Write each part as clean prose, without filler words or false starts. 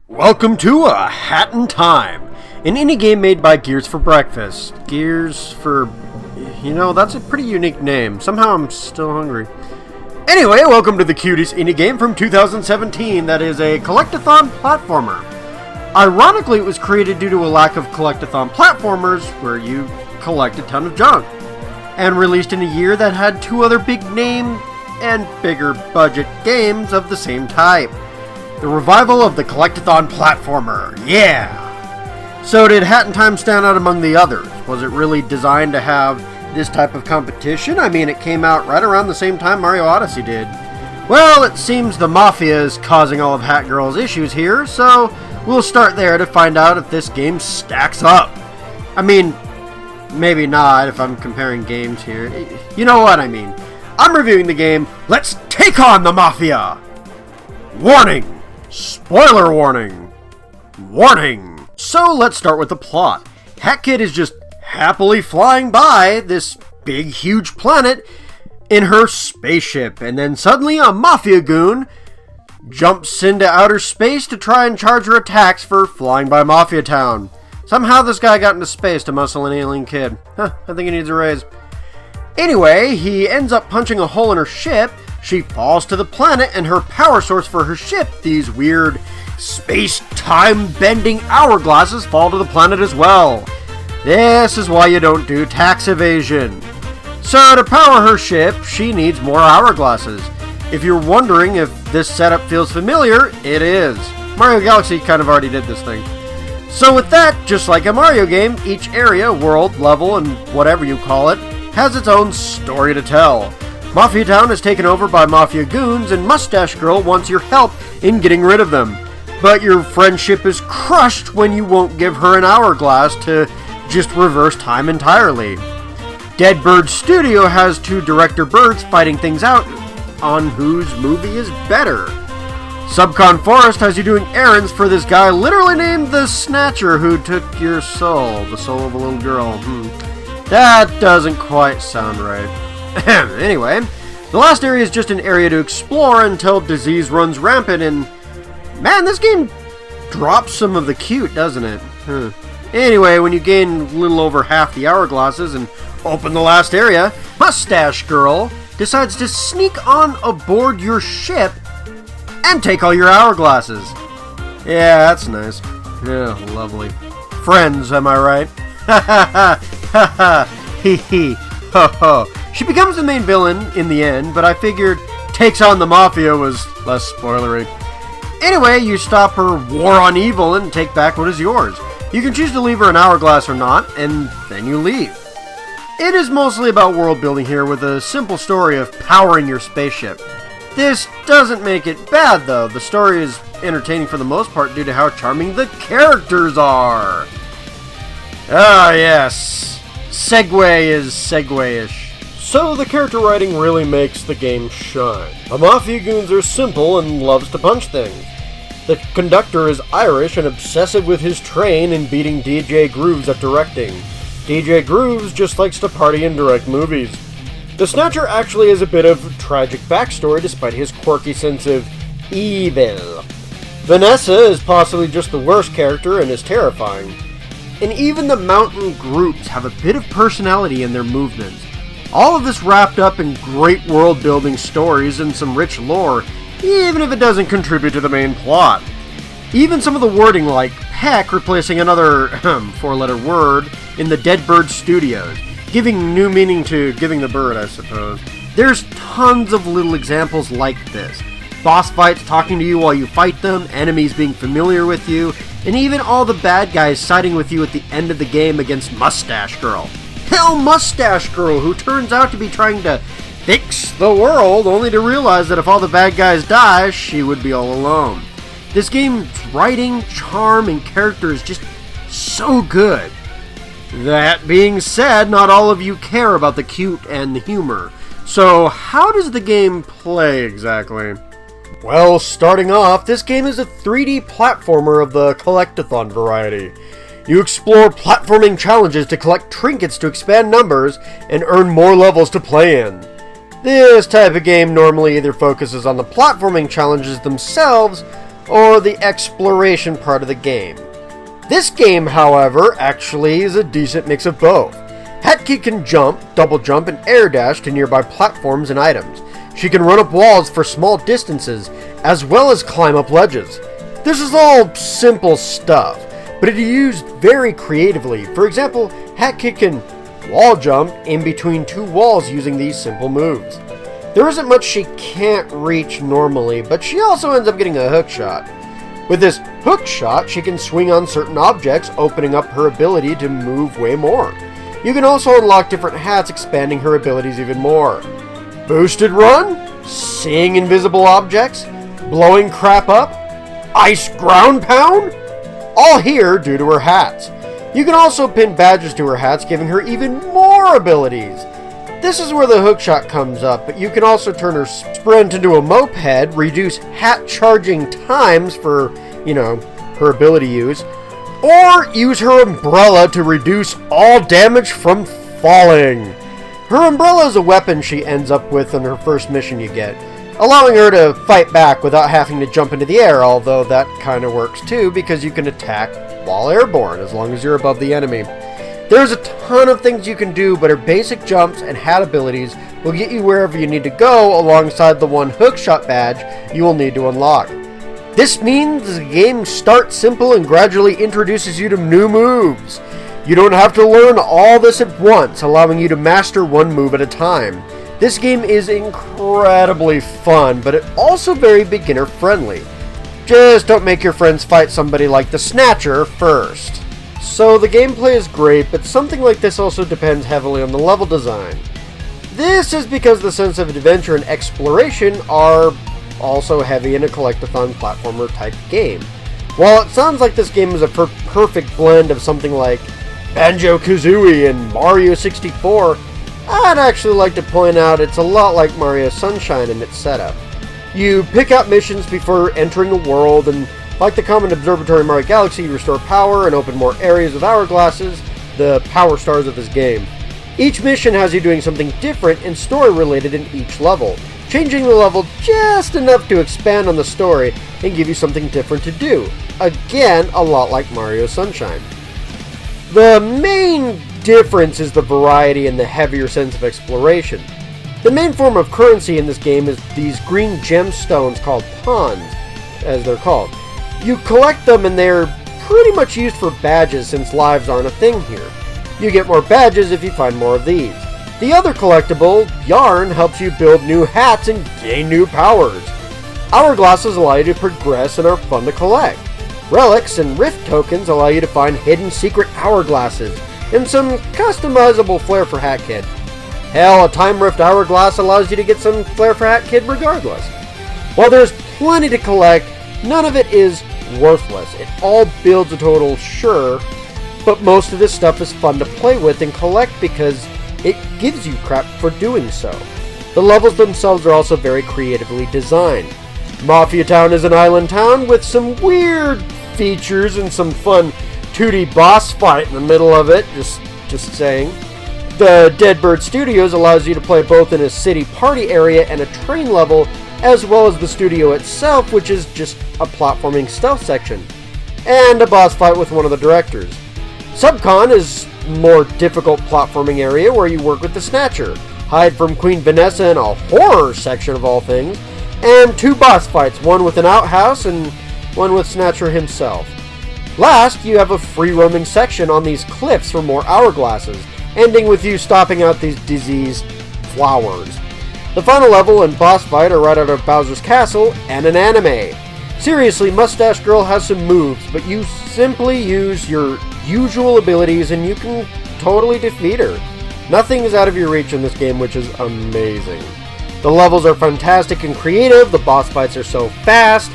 Welcome to A Hat in Time, an indie game made by Gears for Breakfast. Gears for... that's a pretty unique name. Somehow I'm still hungry. Anyway, welcome to the cutest indie game from 2017 that is a collectathon platformer. Ironically, it was created due to a lack of collectathon platformers where you collect a ton of junk, and released in a year that had two other big name and bigger budget games of the same type. The revival of the collectathon platformer, yeah! So did Hat in Time stand out among the others? Was it really designed to have this type of competition? I mean, it came out right around the same time Mario Odyssey did. Well, it seems the Mafia is causing all of Hat Girl's issues here, so we'll start there to find out if this game stacks up. I mean, maybe not if I'm comparing games here. You know what I mean. I'm reviewing the game. Let's take on the Mafia! Warning! Spoiler warning! Warning! So let's start with the plot. Hat Kid is just happily flying by this big huge planet in her spaceship, and then suddenly a Mafia goon jumps into outer space to try and charge her attacks for flying by Mafia Town. Somehow this guy got into space to muscle an alien kid. I think he needs a raise. Anyway, he ends up punching a hole in her ship. She falls to the planet, and her power source for her ship, these weird space-time bending hourglasses, fall to the planet as well. This is why you don't do tax evasion. So to power her ship, she needs more hourglasses. If you're wondering if this setup feels familiar, it is. Mario Galaxy kind of already did this thing. So with that, just like a Mario game, each area, world, level, and whatever you call it, has its own story to tell. Mafia Town is taken over by Mafia goons, and Mustache Girl wants your help in getting rid of them. But your friendship is crushed when you won't give her an hourglass to just reverse time entirely. Dead Bird Studio has two director birds fighting things out on whose movie is better. Subcon Forest has you doing errands for this guy literally named the Snatcher who took your soul, the soul of a little girl. That doesn't quite sound right. Anyway, the last area is just an area to explore until disease runs rampant, and man, this game drops some of the cute, doesn't it? Anyway, when you gain a little over half the hourglasses and open the last area, Mustache Girl decides to sneak on aboard your ship and take all your hourglasses. Yeah, that's nice. Yeah, lovely. Friends, am I right? Ha ha ha ha ha hee hee ho ho. She becomes the main villain in the end, but I figured takes on the Mafia was less spoilery. Anyway, you stop her war on evil and take back what is yours. You can choose to leave her an hourglass or not, and then you leave. It is mostly about world building here with a simple story of powering your spaceship. This doesn't make it bad though. The story is entertaining for the most part due to how charming the characters are. Ah yes, segue is segue-ish. So the character writing really makes the game shine. The Mafia goons are simple and loves to punch things. The conductor is Irish and obsessive with his train and beating DJ Grooves at directing. DJ Grooves just likes to party and direct movies. The Snatcher actually has a bit of tragic backstory despite his quirky sense of evil. Vanessa is possibly just the worst character and is terrifying. And even the mountain groups have a bit of personality in their movements. All of this wrapped up in great world-building stories and some rich lore, even if it doesn't contribute to the main plot. Even some of the wording like Peck replacing another four-letter word in the Dead Bird Studios, giving new meaning to giving the bird, I suppose. There's tons of little examples like this. Boss fights talking to you while you fight them, enemies being familiar with you, and even all the bad guys siding with you at the end of the game against Mustache Girl. Hell, Mustache Girl, who turns out to be trying to fix the world, only to realize that if all the bad guys die, she would be all alone. This game's writing, charm, and character is just so good. That being said, not all of you care about the cute and the humor. So how does the game play exactly? Well, starting off, this game is a 3D platformer of the collectathon variety. You explore platforming challenges to collect trinkets to expand numbers and earn more levels to play in. This type of game normally either focuses on the platforming challenges themselves or the exploration part of the game. This game, however, actually is a decent mix of both. Hatkid can jump, double jump, and air dash to nearby platforms and items. She can run up walls for small distances, as well as climb up ledges. This is all simple stuff, but it is used very creatively. For example, Hatkid can wall jump in between two walls using these simple moves. There isn't much she can't reach normally, but she also ends up getting a hook shot. With this hook shot, she can swing on certain objects, opening up her ability to move way more. You can also unlock different hats, expanding her abilities even more. Boosted run, seeing invisible objects, blowing crap up, ice ground pound, all here due to her hats. You can also pin badges to her hats, giving her even more abilities. This is where the hookshot comes up, but you can also turn her sprint into a moped, reduce hat charging times for, her ability use, or use her umbrella to reduce all damage from falling. Her umbrella is a weapon she ends up with in her first mission you get, allowing her to fight back without having to jump into the air, although that kind of works too because you can attack while airborne as long as you're above the enemy. There's a ton of things you can do, but her basic jumps and hat abilities will get you wherever you need to go alongside the one hookshot badge you will need to unlock. This means the game starts simple and gradually introduces you to new moves. You don't have to learn all this at once, allowing you to master one move at a time. This game is incredibly fun, but it also very beginner friendly. Just don't make your friends fight somebody like the Snatcher first. So the gameplay is great, but something like this also depends heavily on the level design. This is because the sense of adventure and exploration are also heavy in a collectathon platformer type game. While it sounds like this game is a perfect blend of something like Banjo-Kazooie and Mario 64, I'd actually like to point out it's a lot like Mario Sunshine in its setup. You pick out missions before entering a world, and like the common Observatory Mario Galaxy, you restore power and open more areas with hourglasses, the power stars of this game. Each mission has you doing something different and story related in each level, changing the level just enough to expand on the story and give you something different to do. Again, a lot like Mario Sunshine. The main difference is the variety and the heavier sense of exploration. The main form of currency in this game is these green gemstones called pawns, as they're called. You collect them and they're pretty much used for badges since lives aren't a thing here. You get more badges if you find more of these. The other collectible, yarn, helps you build new hats and gain new powers. Hourglasses allow you to progress and are fun to collect. Relics and rift tokens allow you to find hidden secret hourglasses and some customizable flair for Hatkid. Hell, a time rift hourglass allows you to get some flair for Hatkid regardless. While there's plenty to collect, none of it is worthless. It all builds a total, sure, but most of this stuff is fun to play with and collect because it gives you crap for doing so. The levels themselves are also very creatively designed. Mafia Town is an island town with some weird features and some fun 2D boss fight in the middle of it, just saying. The Deadbird Studios allows you to play both in a city party area and a train level, as well as the studio itself, which is just a platforming stealth section, and a boss fight with one of the directors. Subcon is a more difficult platforming area where you work with the Snatcher, hide from Queen Vanessa in a horror section of all things, and two boss fights, one with an outhouse and one with Snatcher himself. Last, you have a free-roaming section on these cliffs for more hourglasses, ending with you stopping out these diseased flowers. The final level and boss fight are right out of Bowser's Castle and an anime. Seriously, Mustache Girl has some moves, but you simply use your usual abilities and you can totally defeat her. Nothing is out of your reach in this game, which is amazing. The levels are fantastic and creative, the boss fights are so fast.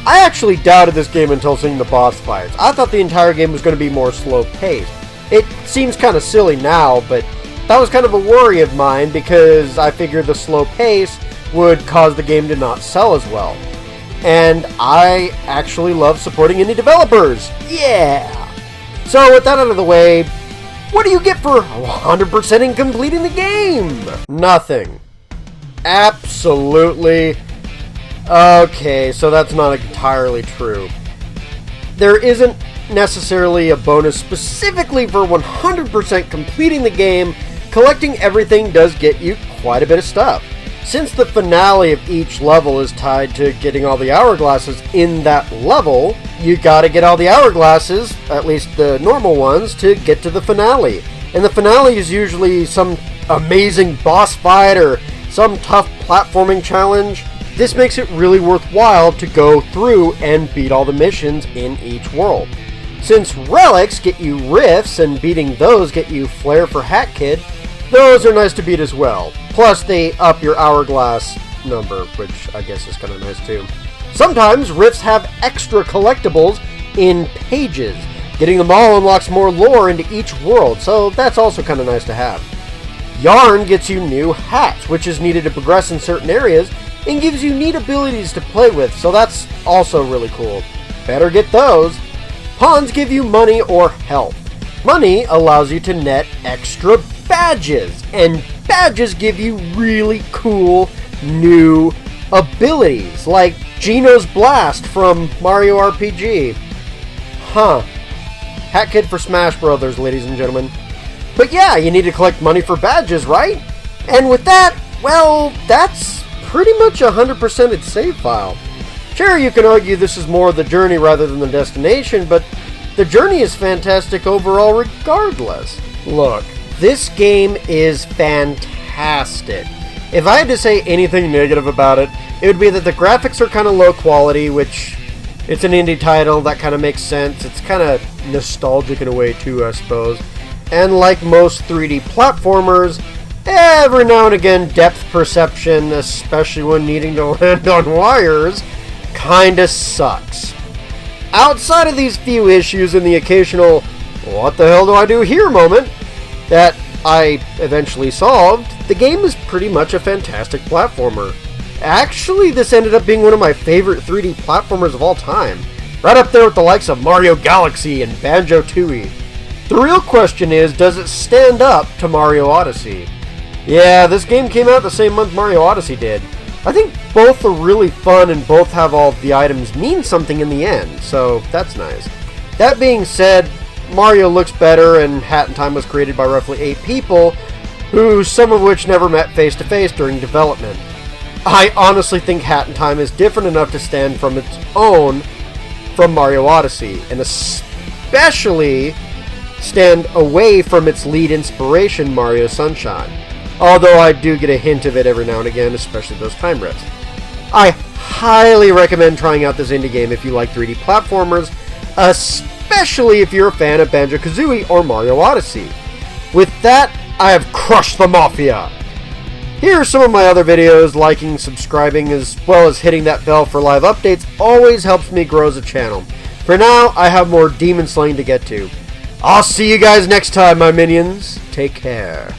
I actually doubted this game until seeing the boss fights. I thought the entire game was going to be more slow-paced. It seems kind of silly now, but that was kind of a worry of mine because I figured the slow pace would cause the game to not sell as well. And I actually love supporting indie developers. Yeah! So with that out of the way, what do you get for 100%ing completing the game? Nothing. Absolutely Okay, so that's not entirely true. There isn't necessarily a bonus specifically for 100% completing the game. Collecting everything does get you quite a bit of stuff. Since the finale of each level is tied to getting all the hourglasses in that level, you gotta get all the hourglasses, at least the normal ones, to get to the finale. And the finale is usually some amazing boss fight or some tough platforming challenge. This makes it really worthwhile to go through and beat all the missions in each world. Since relics get you rifts and beating those get you flair for Hat Kid, those are nice to beat as well. Plus they up your hourglass number, which I guess is kind of nice too. Sometimes rifts have extra collectibles in pages. Getting them all unlocks more lore into each world, so that's also kind of nice to have. Yarn gets you new hats, which is needed to progress in certain areas, and gives you neat abilities to play with, so that's also really cool. Better get those. Pawns give you money or health. Money allows you to net extra badges, and badges give you really cool new abilities, like Gino's Blast from Mario RPG. Hat Kid for Smash Brothers, ladies and gentlemen. But yeah, you need to collect money for badges, right? And with that, well, that's pretty much 100% its save file. Sure, you can argue this is more the journey rather than the destination, but the journey is fantastic overall regardless. Look, this game is fantastic. If I had to say anything negative about it, it would be that the graphics are kind of low quality, which it's an indie title, that kind of makes sense. It's kind of nostalgic in a way too, I suppose. And like most 3D platformers, every now and again depth perception, especially when needing to land on wires, kinda sucks. Outside of these few issues and the occasional "what the hell do I do here" moment that I eventually solved, the game is pretty much a fantastic platformer. Actually, this ended up being one of my favorite 3D platformers of all time. Right up there with the likes of Mario Galaxy and Banjo-Tooie. The real question is, does it stand up to Mario Odyssey? Yeah, this game came out the same month Mario Odyssey did. I think both are really fun and both have all the items mean something in the end, so that's nice. That being said, Mario looks better, and Hat in Time was created by roughly 8 people, who some of which never met face to face during development. I honestly think Hat in Time is different enough to stand from its own from Mario Odyssey, and especially stand away from its lead inspiration, Mario Sunshine. Although I do get a hint of it every now and again, especially those time rips. I highly recommend trying out this indie game if you like 3D platformers, especially if you're a fan of Banjo-Kazooie or Mario Odyssey. With that, I have crushed the Mafia! Here are some of my other videos. Liking, subscribing, as well as hitting that bell for live updates always helps me grow as a channel. For now, I have more demon slaying to get to. I'll see you guys next time, my minions. Take care.